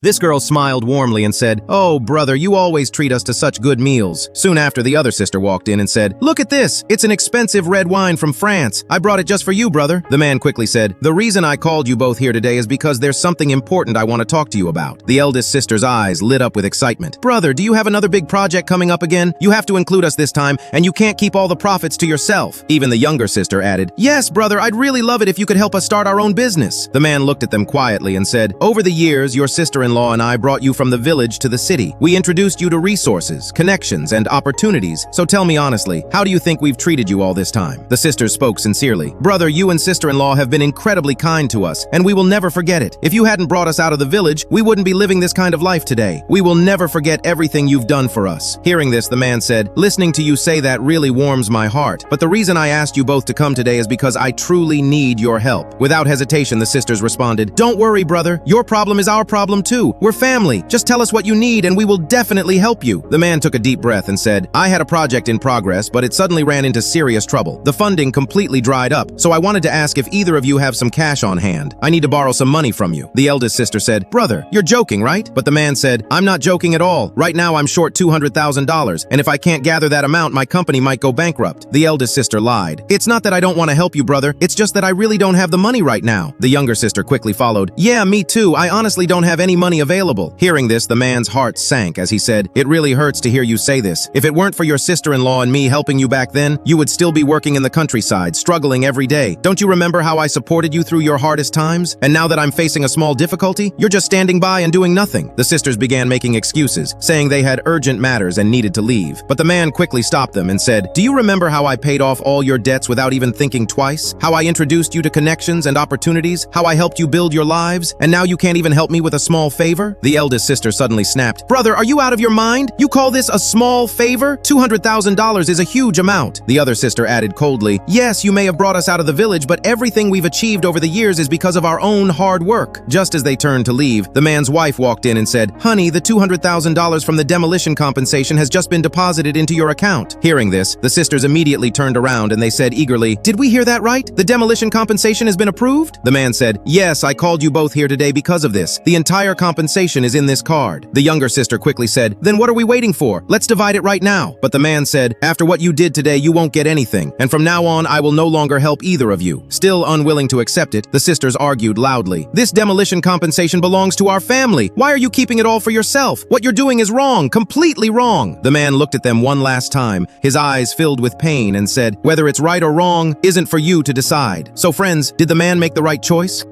This girl smiled warmly and said, "Oh, brother, you always treat us to such good meals." Soon after, the other sister walked in and said, "Look at this! It's an expensive red wine from France. I brought it just for you, brother." The man quickly said, "The reason I called you both here today is because there's something important I want to talk to you about." The eldest sister's eyes lit up with excitement. "Brother, do you have another big project coming up again? You have to include us this time, and you can't keep all the profits to yourself." Even the younger sister added, "Yes, brother, I'd really love it if you could help us start our own business." The man looked at them quietly and said, "Over the years, your sister-in-law and I brought you from the village to the city. We introduced you to resources, connections, and opportunities. So tell me honestly, how do you think we've treated you all this time?" The sisters spoke sincerely. "Brother, you and sister-in-law have been incredibly kind to us, and we will never forget it. If you hadn't brought us out of the village, we wouldn't be living this kind of life today. We will never forget everything you've done for us." Hearing this, the man said, "Listening to you say that really warms my heart. But the reason I asked you both to come today is because I truly need your help." Without hesitation, the sisters responded, "Don't worry, brother. Your problem is our problem too. We're family. Just tell us what you need and we will definitely help you." The man took a deep breath and said, "I had a project in progress, but it suddenly ran into serious trouble. The funding completely dried up, so I wanted to ask if either of you have some cash on hand. I need to borrow some money from you." The eldest sister said, "Brother, you're joking, right?" But the man said, "I'm not joking at all. Right now I'm short $200,000, and if I can't gather that amount, my company might go bankrupt." The eldest sister lied. "It's not that I don't want to help you, brother. It's just that I really don't have the money right now." The younger sister quickly followed, "Yeah, me too. I honestly don't have any money available." Hearing this, the man's heart sank as he said, "It really hurts to hear you say this. If it weren't for your sister-in-law and me helping you back then, you would still be working in the countryside, struggling every day. Don't you remember how I supported you through your hardest times? And now that I'm facing a small difficulty, you're just standing by and doing nothing." The sisters began making excuses, saying they had urgent matters and needed to leave. But the man quickly stopped them and said, "Do you remember how I paid off all your debts without even thinking twice? How I introduced you to connections and opportunities? How I helped you build your lives? And now you can't even help me with a small favor?" The eldest sister suddenly snapped, "Brother, are you out of your mind? You call this a small favor? $200,000 is a huge amount." The other sister added coldly, "Yes, you may have brought us out of the village, but everything we've achieved over the years is because of our own hard work." Just as they turned to leave, the man's wife walked in and said, "Honey, the $200,000 from the demolition compensation has just been deposited into your account." Hearing this, the sisters immediately turned around and they said eagerly, "Did we hear that right? The demolition compensation has been approved?" The man said, "Yes, I called you both here today because of this. The entire compensation is in this card." The younger sister quickly said, "Then what are we waiting for? Let's divide it right now." But the man said, "After what you did today, you won't get anything, and from now on, I will no longer help either of you." Still unwilling to accept it, the sisters argued loudly, "This demolition compensation belongs to our family. Why are you keeping it all for yourself? What you're doing is wrong, completely wrong." The man looked at them one last time, his eyes filled with pain, and said, "Whether it's right or wrong isn't for you to decide." So friends, did the man make the right choice?